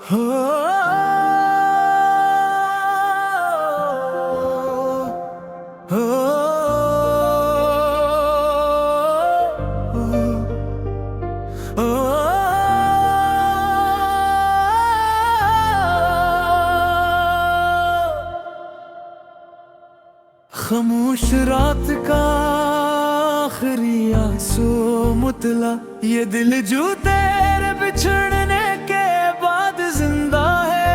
हो, हो, खामोश रात का आखिरी आंसू मुतला, ये दिल जो तेरे बिछड़ने के बाद जिंदा है।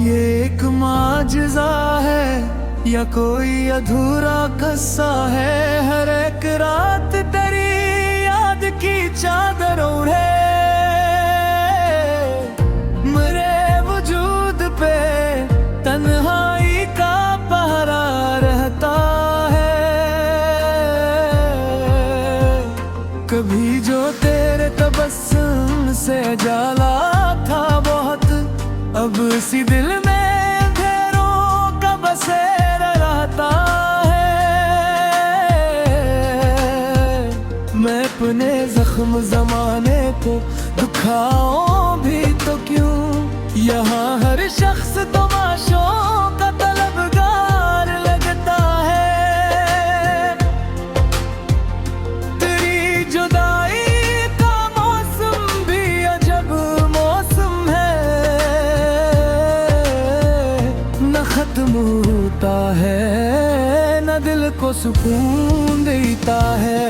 ये एक माजिज़ा है या कोई अधूरा किस्सा है, हर एक रात तेरी याद की चादर ओढ़े मेरे वजूद पे तन्हाई का पहरा रहता है। कभी जो तेरे तबस्सुम से जाला था बहुत, अब इसी दिल में अंधेरों का बसेरा रहता है। मैं अपने जख्म जमाने को दुखाऊं भी तो क्यों, यहाँ हर शख्स तमाशों का तलबगार लगता है। तेरी जुदाई का मौसम भी अजब मौसम है, न खत्म होता है न दिल को सुकून देता है।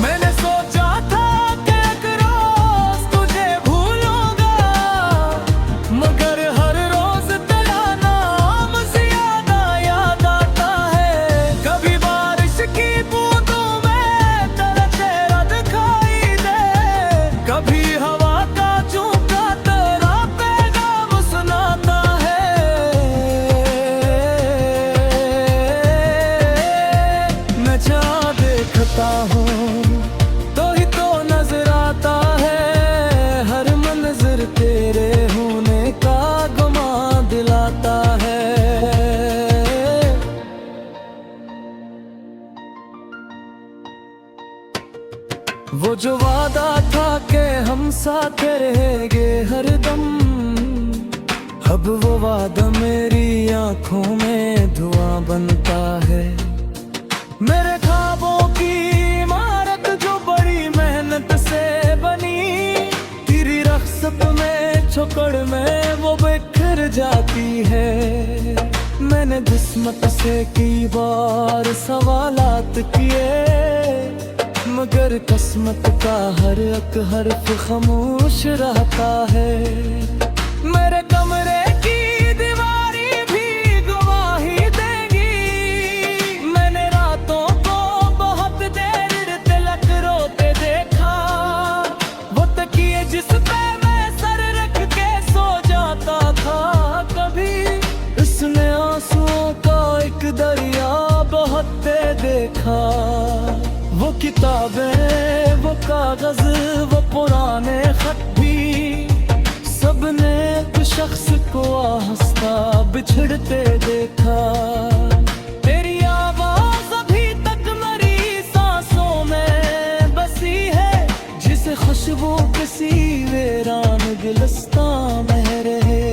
मैंने सोचा था कि एक रोज तुझे भूलूंगा, मगर हर रोज तेरा नाम ज्यादा याद आता है। कभी बारिश की बूंदों में तेरा चेहरा दिखाई दे, कभी हवा का झोंका तेरा पैगाम सुनाता है। मैं जहाँ देखता हूँ तो ही तो नजर आता है, हर मंजर तेरे होने का गुमान दिलाता है। वो जो वादा था कि हम साथ रहेंगे हरदम, अब वो वादा मेरी आंखों में धुआं बनता है। मेरे ख्वाबों की इमारत जो बड़ी मेहनत से बनी, तेरी रख्सत में छुकड़ में वो बिखर जाती है। मैंने किस्मत से कई बार सवालात किए, मगर किस्मत का हर एक हर्फ खामोश रहता है। मेरे कमरे की दीवारी भी गवाही देगी, मैंने रातों को बहुत देर तलक रोते देखा। वो तकिए जिस पे मैं सर रख के सो जाता था, कभी उसने आंसुओं का एक दरिया बहते देखा। वो किताबें, वो कागज, वो पुराने खत भी, सबने एक शख्स को आहिस्ता बिछड़ते देखा। तेरी आवाज अभी तक मेरी सांसों में बसी है, जिसे खुशबू किसी वीरान गुलिस्तान में रहे।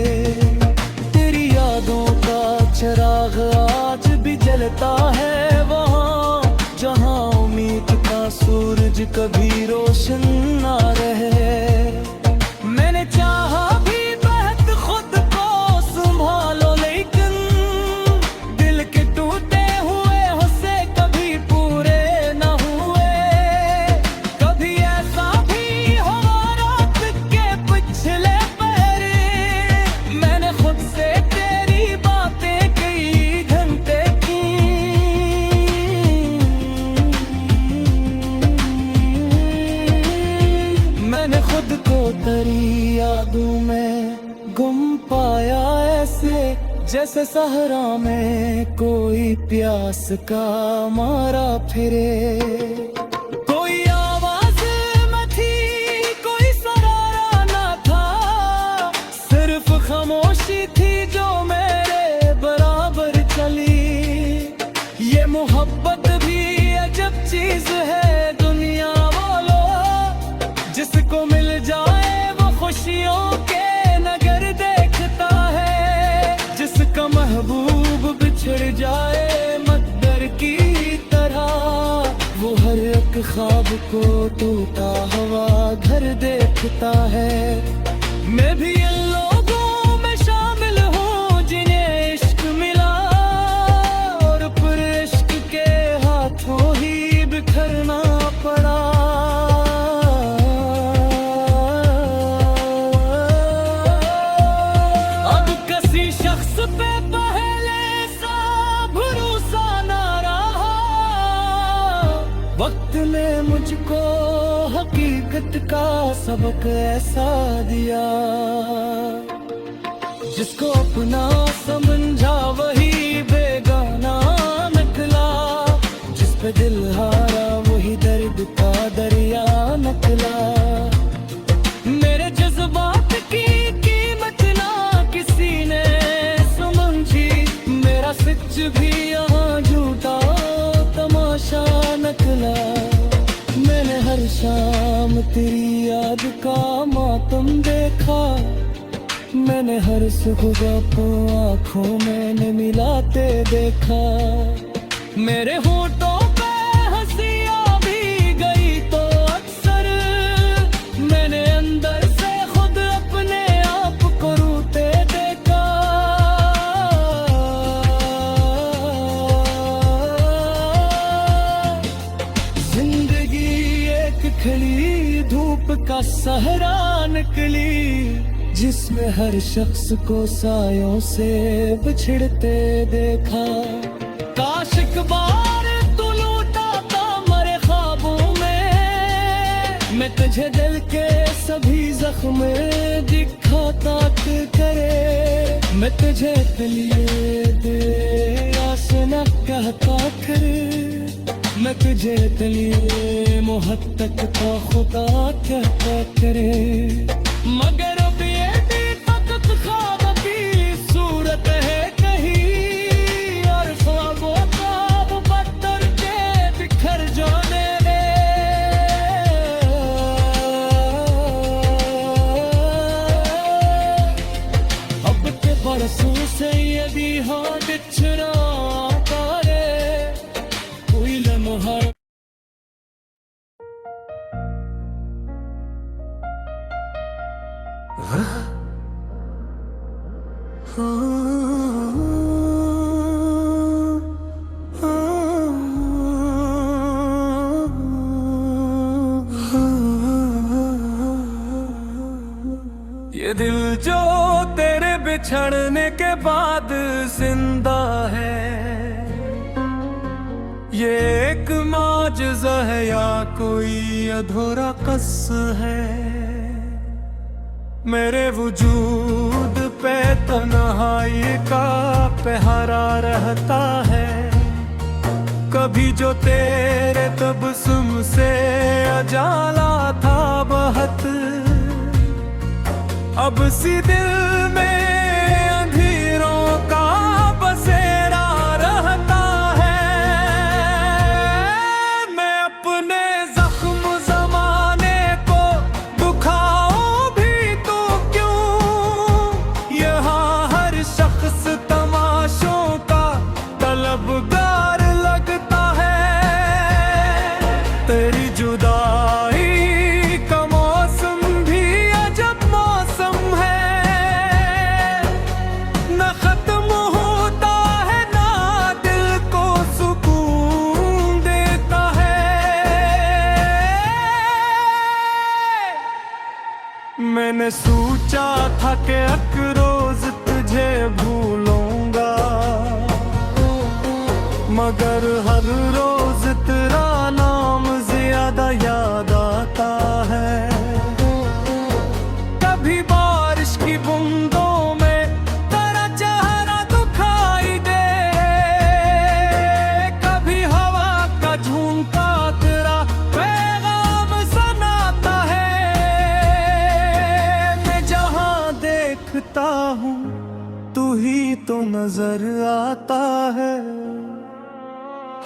तेरी यादों का चिराग आज भी जलता है वहाँ, जहाँ उम्मीद का सूरज कभी रोशन ना रहे। मैंने चाहा भी बहुत खुद को संभालो, लेकिन दिल के टूटे हुए हुस्से कभी पूरे न हुए। कभी ऐसा भी हुआ रात के पिछले पहरे, मैंने खुद से तेरी बातें कई घंटे की। मैंने खुद को तेरी यादों में गुम पाया, ऐसे जैसे सहरा में कोई प्यास का मारा फिरे। कोई आवाज में थी, कोई सरारा ना चीज है दुनिया वालो, जिसको मिल जाए वो खुशियों के नगर देखता है। जिसका महबूब बिछड़ जाए मद्दर की तरह, वो हर एक ख्वाब को टूटा हुआ घर देखता है। मैं भी इन लोगों में शामिल हूँ जिन्हें इश्क मिला, और फिर इश्क के हाथों ही बिखरना पड़ा। अब किसी शख्स पे पहले सा भरोसा ना रहा, वक्त ने मुझको हकीकत का सबक ऐसा दिया। जिसको अपना समझा वही बेगाना निकला, जिस पे दिल हारा वही दर्द का दरिया निकला। मेरे जज्बात की कीमत ना किसी ने समझी, मेरा सच भी यहाँ झूठा तमाशा निकला। मैंने हर शाम तेरी याद का मातम देखा, मैंने हर सुबह को आँखों में मिलाते देखा। मेरे होठों पे हंसी आ भी गई तो अक्सर, मैंने अंदर से खुद अपने आप को रोते देखा। जिंदगी एक खिली धूप का सहरा निकली, जिसमें हर शख्स को सायों से बिछड़ते देखा। काश एक बार तू लौटा था मेरे ख्वाबों में, मैं तुझे दिल के सभी जख्म दिखाता करे। मैं तुझे लिए दे आसना कहता करे, मैं तुझे लिए मोहब्बत का खुदा कहता करे। मगर अब ये भी फकत ख्वाब की सूरत है कहीं, और ख्वाबों ख्वाब पत्थर के बिखर जाने दे। अब के बरसों से यदि हाँ बिछड़ा तारे, कोई लम्हा ये दिल जो तेरे बिछड़ने के बाद जिंदा है, ये एक माजज़ा है या कोई अधूरा कस है। मेरे वजूद पे तन्हाई का पहरा रहता है, कभी जो तेरे तबस्सुम से अजाला था बहुत, अब सी दिल में अंधेरों का बसेरा रहता है। मैं अपने जख्म जमाने को दुखाऊं भी तो क्यों, यहाँ हर शख्स तमाशों का तलबगार लगता है। तेरी जुदाई का मौसम भी अजब मौसम है, न खत्म होता है ना दिल को सुकून देता है। मैंने सोचा था कि एक रोज तुझे भूलूंगा, मगर हर रोज तेरा नाम ज्यादा याद आता है। कभी बारिश की बूंदों में तेरा चेहरा दिखाई दे, कभी हवा का झोंका तेरा पैगाम सुनाता है। मैं जहाँ देखता हूँ तू ही तो नजर आता है,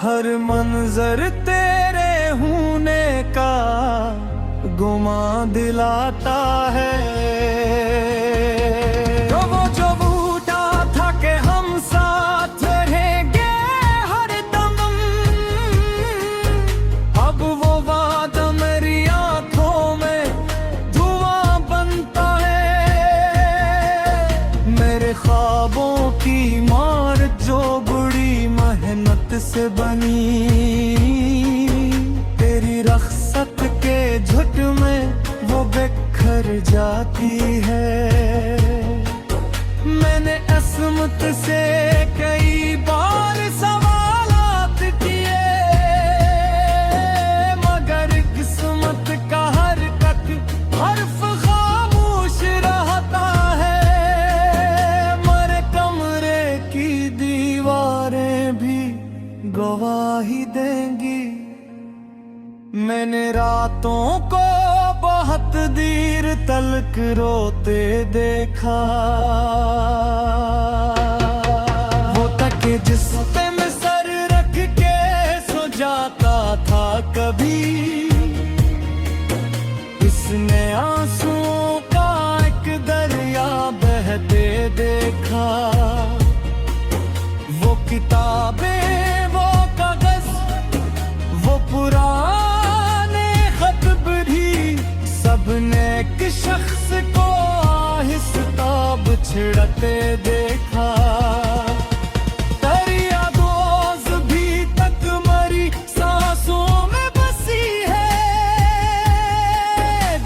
हर मंजर तेरे दिलाता है। तो वो जो बूटा था कि हम साथ रहेंगे हरदम, अब वो वादा मेरी आंखों में धुआं बनता है। मेरे ख्वाबों की मार जो बड़ी मेहनत से बनी, तेरी रख्सत के झुट में वो बिखर जाती है। मैंने असमत से कई बार सवालात किए, मगर किस्मत का हर तक हर्फ खामोश रहता है। मेरे कमरे की दीवारें भी गवाही देंगी, मैंने रातों को बहुत देर तलक रोते देखा। वो तके जिस पे मैं सर रख के सो जाता था कभी, इसने आंसुओं का एक दरिया बहते देखा। वो किताबें, वो कागज, वो पुराने खत भी, सबने एक शख्स को आहिस्ता छिड़ते देखा। दरिया दोज भी तक मरी सांसों में बसी है,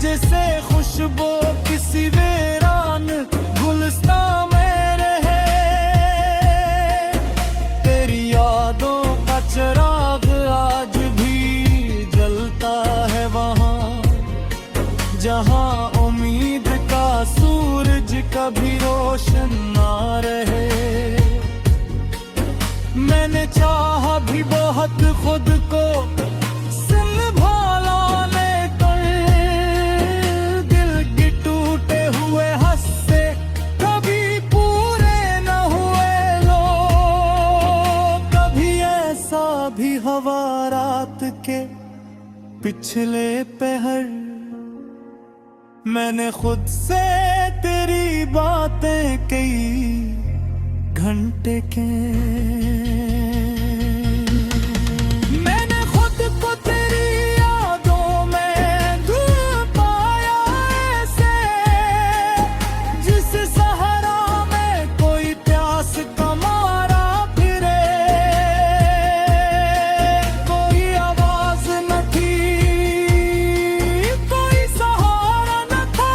जैसे खुशबू किसी वीरान गुलिस्तान में रहे। तेरी यादों का चिराग आज भी जलता है वहाँ, जहाँ उम्मीद का सूरज कभी रोशन ना रहे। मैंने चाहा भी बहुत खुद को संभालने कर, दिल के टूटे हुए हंसे कभी पूरे न हुए लोग। कभी ऐसा भी हवा रात के पिछले पहर, मैंने खुद से तेरी बातें कई घंटे के। मैंने खुद को तेरी यादों में ढूंढ पाया ऐसे, जिस सहारा में कोई प्यास का मारा फिरे। कोई आवाज न थी, कोई सहारा न था,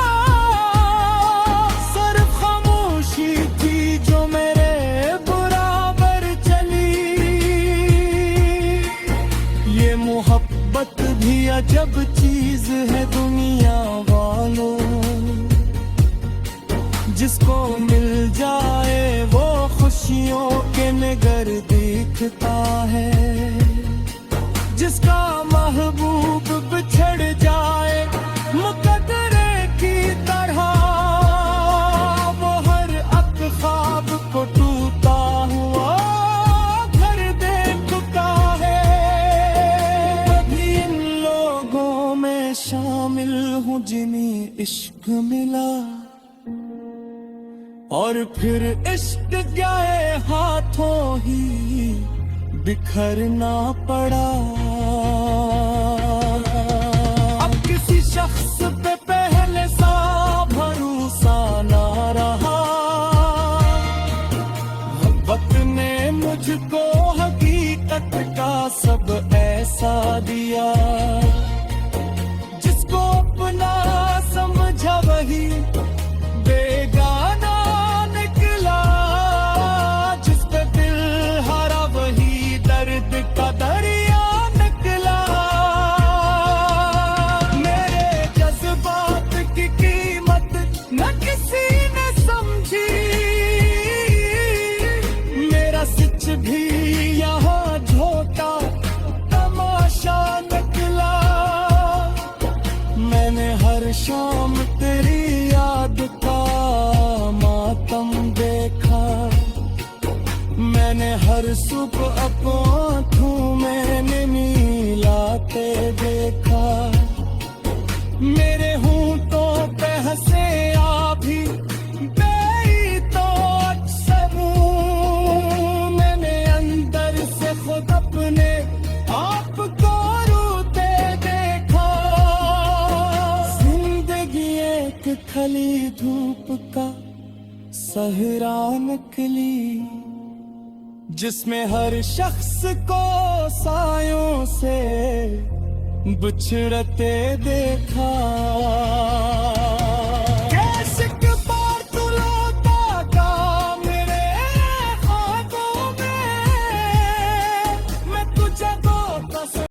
सिर्फ खामोशी थी जो मेरे बराबर चली। ये मोहब्बत भी अजब चीज है दुनिया वालों, जिसको मिल जाए वो खुशियों के नगर दिखता है। जिसका महबूब बिछड़ जाए मुकद्दरे की तरह, वो हर अक ख्वाब को टूटा हुआ घर देखता है। कभी इन लोगों में शामिल हूँ जिन्हें इश्क मिला, और फिर इश्क गए हाथों ही बिखरना पड़ा। अब किसी शख्स पे पहले सा भरोसा ना रहा, वक्त ने मुझको हकीकत का सब ऐसा दिया। जिसको अपना समझा वही बेगाना निकला, जिस पे दिल हरा वही दर्द का दरिया निकला। मेरे जज्बात की कीमत न किसी ने समझी, मेरा सच भी यहाँ झोटा तमाशा निकला। मैंने हर शाम तेरी याद का मातम देखा, मैंने हर सुबह आँखों में नीलाते देखा। मेरे हूँ खली धूप का सहरा नकली, जिसमें हर शख्स को सायों से बिछड़ते देखा।